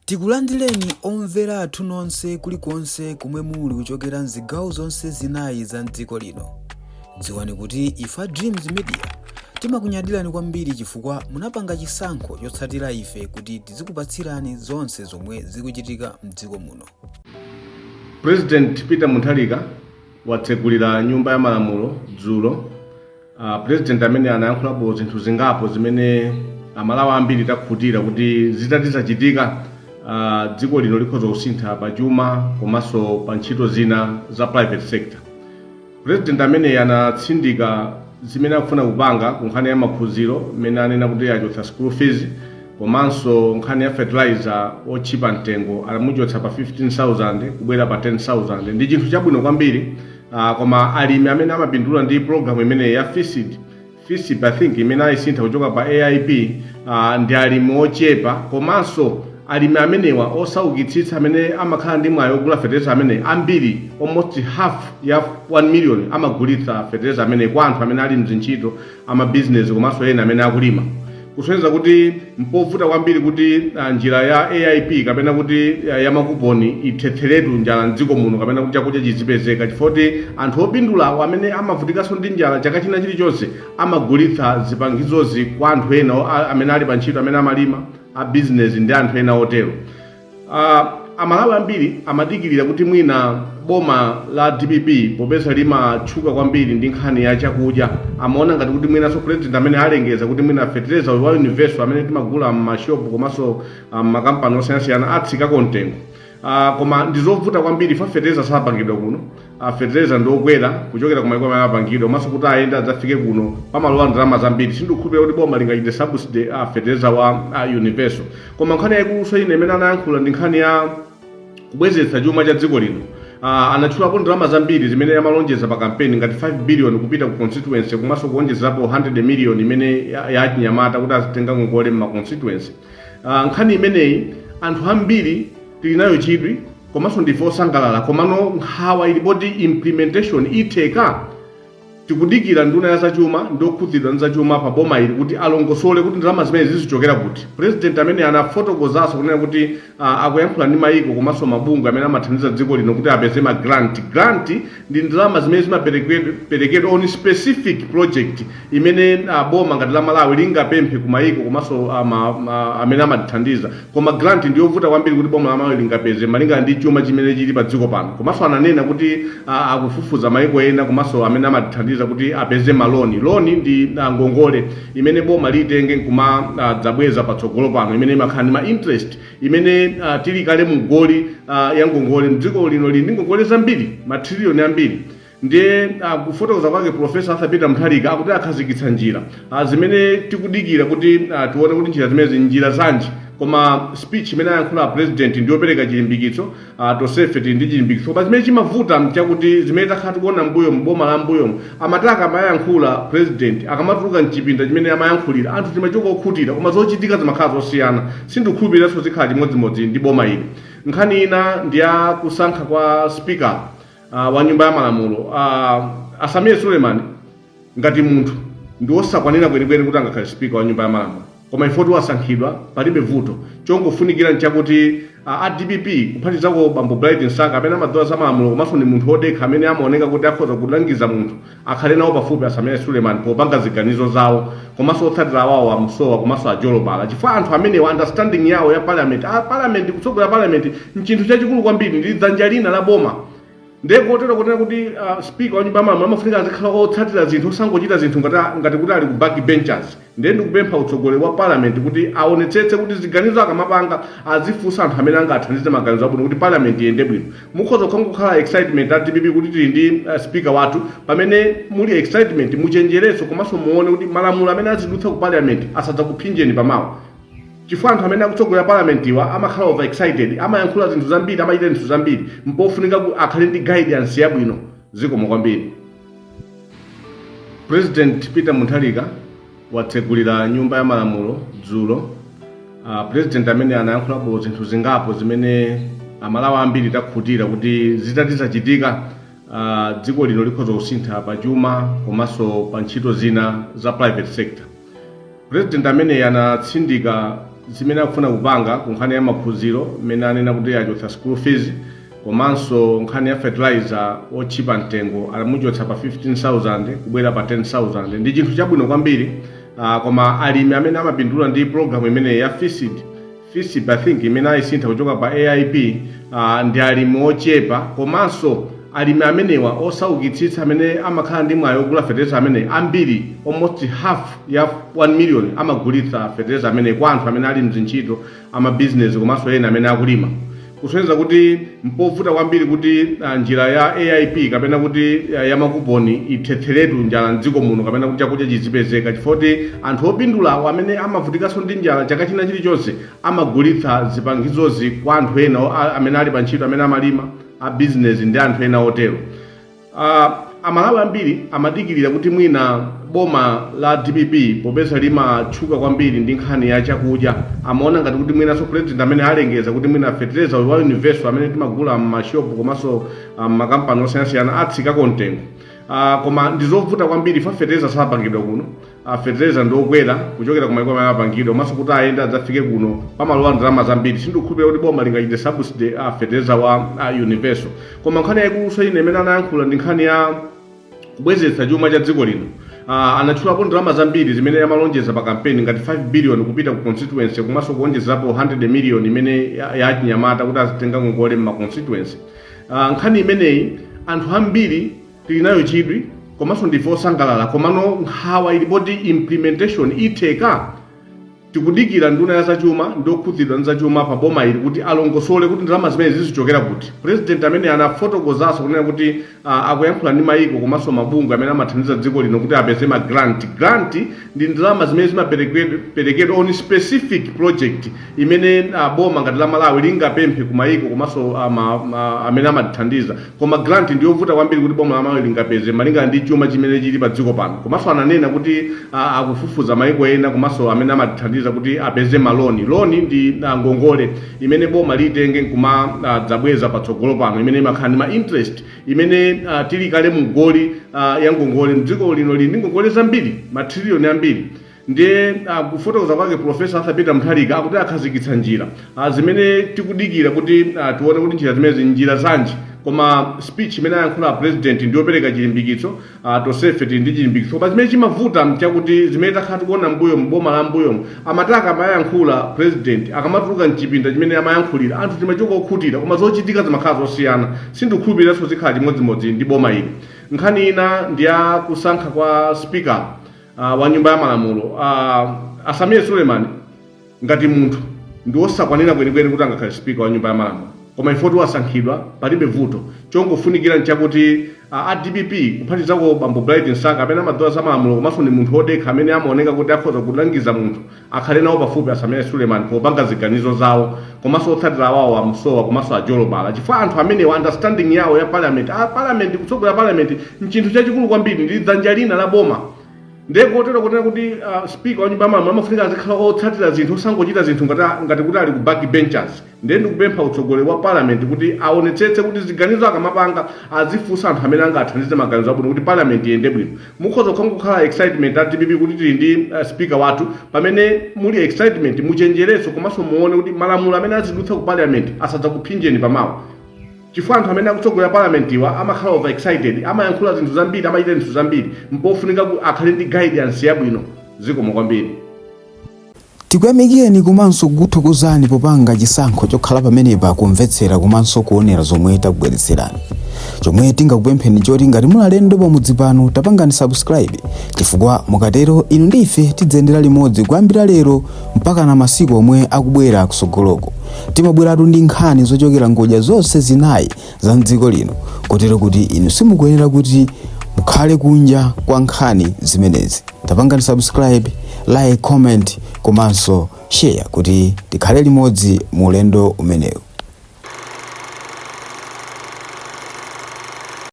Tikulandireni omvera athu nonse kulikonse kumwe muli kuchokera mzigawo zonse zinayi za mdziko lino. Dziwani kuti ife Dreams Media timakunyadirani kwambiri chifukwa munapanga chisankho chotsatira ife kuti tizikupatsirani zonse zomwe zikuchitika mdziko muno. President Peter Mutharika watsegulira nyumba ya malamulo dzulo. President amene anayankhulapo zinthu zingapo zimene amalawi ambiri takhutira kuti zitatizachitika dziko lino likhoza kusintha pa chuma komanso pa ntchito zina za private sector. President amene anatsindika zimene akufuna kupanga ku nkhani ya maphunziro imene anena kuti achotsa school fees komanso nkhani ya fertilizer otchipa mtengo anamuchotsa pa 15,000 kubwera pa 10,000 ndi chinthu chabwino kwambiri. Koma alimi amene amapindula ndi program imene ya FISIP I think imene ayisintha kuchoka pa AIP ndi alimi ochepa komanso alimi amenewa osaukitsitsa amene amakhala ndi mwayi ogula fertilizer amene ambiri almost half ya 1 million amagulitsa fertilizer amene kwa anthu amene ali mzintchito amabusiness komanso ena amene akulima. Kusonyeza kuti mpovuta kwambiri kuti njira ya AIP kapena kuti ya makuponi ithetheretu njala mdziko muno kapena kuti chakudya chizipezeka chifukwa anthu opindula amene amavutikanso ndi njala chaka china chilichonse amagulitsa zipangizozi kwa anthu ena amene ali pa ntchito amene amalima a business ndi anthu ena otero. Amalawi ambiri amadikirira kuti mwina boma la DPP popeza limatchuka kwambiri ndi nkhani ya chakudya amaona ngati kuti mwina so president amene alengeza kuti mwina fertilizer wa universal amene timagula m'mashopu komanso makampani osiyanasiyana atsikako mtengo. Koma ndizovuta kwambiri fa fertilizer sapangidwa kuno. Fertilizer ndokwera kuchokera ku mayiko amene apangidwa komanso kuti ayenda adzafike kuno pamalowa ndalama zambiri. Sindikhulupirira kuti boma lingachite subsidy fertilizer wa universal. Koma nkhani yaikuluso ine imene anayankhula ndi nkhani ya kubwezeretsa chuma cha dziko lino. Anatchulapo ndalama zambiri zimene amalonjeza pa kampeni ngati 5 billion kupita ku constituency komanso kuonjezapo 100 million imene ya Chinyamata kuti azitenga ngongole ma constituency. Nkhani imeneyi anthu ambiri tilinayo chidwi komanso ndife osangalala komano nkhawa ilipoti implementation itheka. Tikudikira nduna ya zachuma ndokhudzidwa ndi zachuma pa boma ili kuti alongosole kuti ndalama zimene zizichokera kuti. President amene anafotokozaso kunena kuti akuyankhula ndi mayiko komanso mabungwe amene amathandiza dziko lino kuti apeze ma grant ndi ndalama zimene zimaperekedwa on specific project imene boma ngati la Malawi lingapemphe ku mayiko komanso amene amathandiza. Koma grant ndiyovuta kwambiri kuti boma la Malawi lingapeze malingana ndi chuma chimene chili pa dziko pano. Komanso ananena kuti akufufuza mayiko ena komanso amene amathandiza kuti apeze maloni. Loni ndi ngongole imene boma litenge kuma dzabweza patsogolo pano imene imakhala ma interest imene tili kale mugoli ya ngongole mdziko lino lili ndi ngongole zambiri matrillion ambiri. Ndiye kufotokoza kwake Professor Arthur Peter Mutharika akuti akhazikitsa njira zimene tikudikira kuti tione kuti njira zimene njira zanji. Koma speech imene ayankhula president ndiyopereka chilimbikitso tosefe tili ndi chilimbikitso. Koma zimene chimavuta mchakuti zimene takhala tikuona mbuyo mboma la mbuyo amataka amayankhula president akamatuluka mchipinda chimene amayankhulira anthu timachoka okhutira koma zochitika zimakhala zosiyana. Sindikhulupiriranso zikhala chimodzimodzi ndi boma ili. Nkhani ina ndi ya kusankha kwa speaker wa nyumba ya malamulo. Samia Suleiman ngati munthu ndi osakwanira kwenikweni kuti angakhale speaker wa nyumba ya malamulo. Koma ifoti wasankhidwa palibe vuto. Chongofunikira nchakuti DPP kuphatizako Bambo Bright Nsaka amene amadziwa za malamulo komanso ndi munthu odekha amene amaoneka kuti akhoza kulangiza munthu akhale nawo pafupi Samia Suleiman popanga ziganizo zawo komanso otsatira awawo amsowa komanso ajolobala chifukwa anthu amene wa understanding yawo ya parliament kutsogolera parliament nchinthu chachikulu kwambiri ndi dzanja lina la boma. Ndekotero kunena kuti speaker wa nyumba ya malamulo amafunika azikhala otsatira zinthu osangochita zinthu ngati kuti ali ku back benches. Ndiye ndikupempha utsogoleri wa parliament kuti aonetsetse kuti ziganizo akamapanga azifunsa anthu amene angathandize maganizo abwino kuti parliament iyende bwino. Mukhoza kukhala excitement ya DPP kuti tili ndi speaker wathu pamene muli excitement muchenjereso komanso muone kuti malamulo amene azidutsa ku parliament asadzakuphinjeni pamawa. Chifukwa anthu amene akutsogolera parliament iwa amakhala over excited amayankhula zinthu zambiri amachita zinthu zambiri mpofunika akhale ndi guidance yabwino zikomo kwambiri. President Peter Mutharika watsegulira nyumba ya malamulo dzulo. President amene anayankhulapo zinthu zingapo zimene amalawi ambiri takhutira kuti zitatizachitika dziko lino likhoza kusintha pa chuma komanso pa ntchito zina za private sector. President amene anatsindika zimene akufuna kupanga ku nkhani ya maphunziro mmene anena kuti achotsa school fees komanso nkhani ya fertilizer ochipa mtengo alamuchotsa pa 15,000 kubwera pa 10,000 ndi chinthu chabwino kwambiri. Koma alimi amene amapindula ndi program imene ya FISIP I think imene ayisintha kuchoka pa AIP ndi alimi ochepa komanso alimi amenewa osaukitsitsa amene amakhala ndi mwayi ogula fertilizer amene ambiri almost half ya 1 million amagulitsa fertilizer amene kwa anthu amene ali mzintchito amabusiness komanso ena amene akulima. Kusonyeza kuti mpovuta kwambiri kuti njira ya AIP kapena kuti ya makuponi ithetheretu njala mdziko muno kapena kuti chakudya chizipezeka chifukwa anthu opindula amene amavutikanso ndi njala chaka china chilichonse amagulitsa zipangizozi kwa anthu ena amene ali pa ntchito amene amalima a business ndi anthu ena otero. Amalawi ambiri amadikirira kuti mwina boma la DPP popeza limatchuka kwambiri ndi nkhani ya chakudya amaona ngati kuti mwina so president amene alengeza kuti mwina fertilizer wa universal amene timagula m'mashopu komanso makampani osiyanasiyana atsika mtengo. Koma ndizovuta kwambiri fa fertilizer sapangidwa kuno. Fertilizer ndokwera kuchokera kumayiko amene apangidwa komanso kuti ayenda adzafike kuno pamalowa ndalama zambiri. Sindikhulupirira kuti boma lingachite subsidy fertilizer wa universal. Koma nkhani yaikuluso ine imene anayankhula ndi nkhani ya kubwezetsa chuma cha dziko lino. Anatchulapo ndalama zambiri zimene amalonjeza pa kampeni ngati 5 billion kupita ku constituency komanso kuonjezerapo 100 million imene ya Chinyamata kuti azitenga ngongole m'ma constituency. Nkhani imeneyi anthu ambiri tili nayo chidwi komanso ndife osangalala komano nkhawa ilipoti implementation itheka. Tikudikira nduna ya zachuma ndokhudzidwa ndi zachuma pa boma ili kuti alongosole kuti ndalama zimene zizichokera kuti. President amene anafotokozaso kunena kuti akuyankhula ndi mayiko komanso mabungwe amene amathandiza dziko lino kuti apeze ma grant ndi ndalama zimene zimaperekedwa on specific project imene boma ngati la Malawi lingapemphe ku mayiko komanso amene amathandiza. Koma grant ndiyovuta kwambiri kuti boma la Malawi lingapeze malinga ndi chuma chimene chili pa dziko pano. Komanso ananena kuti akufufuza mayiko ena komanso amene amathandiza kuti apeze maloni. Loni ndi ngongole imene boma litenge kuma dzabweza patsogolo pano imene imakhala ndi ma interest imene tili kale mu goli ya ngongole mdziko lino lili ndi ngongole zambiri matriliyoni ambiri. Ndiye kufotokoza kwake Professor Arthur Peter Mutharika akuti akhazikitsa njira zimene tikudikira kuti tione kuti njira zimene njira zanji. Koma speech imene ayankhula president ndiyopereka chilimbikitso tosefe tili ndi chilimbikitso. Koma zimene chimavuta mchakuti zimene takhala tikuona mbuyo mboma la mbuyo amataka amayankhula president akamatuluka mchipinda chimene amayankhulira anthu timachoka okhutira koma zochitika zimakhala zosiyana. Sindikhulupiriranso zikhala chimodzimodzi ndi boma ili. Nkhani ina ndi ya kusankha kwa speaker wa nyumba ya malamulo. Asamiya Suleiman ngati munthu ndi osakwanira kwenikweni kuti angakhale speaker wa nyumba ya malamulo. Koma ifoti wasankhidwa palibe vuto. Chongofunikira nchakuti DPP kuphatizako Bambo Bright Nsaka amene amadziwa za malamulo komanso ndi munthu odekha amene amaoneka kuti akhoza kulangiza munthu akhale nawo pafupi Asamiya Suleiman popanga ziganizo zawo komanso otsatira awawo amsowa komanso ajolobala. Chifukwa anthu amene understanding yawo ya parliament kutsogolera parliament nchinthu chachikulu kwambiri ndi dzanja lina la boma. Ndekotero kunena kuti speaker wa nyumba ya malamulo amafunika azikhala otsatira zinthu osangochita zinthu ngati kuti ali ku backbenchers. Ndiye ndikupempha utsogoleri wa parliament kuti aonetsetse kuti ziganizo akamapanga azifunsa anthu amene angathandize maganizo abwino kuti parliament iyende bwino. Mukhoza kukhala excitement at DPP kuti tili ndi speaker wathu pamene muli excitement muchenjereso komanso muone kuti malamulo amene azidutsa ku parliament asadza kuphinjeni pamawa. Chifukwa anthu amene akutsogolera parliament iwa amakhala over excited amayankhula zinthu zambiri amachita zinthu zambiri mpofunika akhale ndi guidance yabwino zikomo kwambiri. Tikuyamikeni komanso kukuthokozani popanga chisankho chokhala pamenepa kumvetsera komanso kuonera zomwe takubweretserani. Chomwe tingakupempheni choti ngati muli alendo pamudzi pano tapangani subscribe chifukwa mukatero inu ndife tidzendera limodzi kuyambira lero mpaka na masiku omwe akubwera kusogoloko. Timabweratu ndi nkhani zochokera ngodya zonse zinayi za mdziko lino kotero kuti inu simukuyenera kuti mukhale kunja kwa nkhani zimenezi. Tapangani subscribe, like, comment komanso share kuti tikhale limodzi mu ulendo umenewu.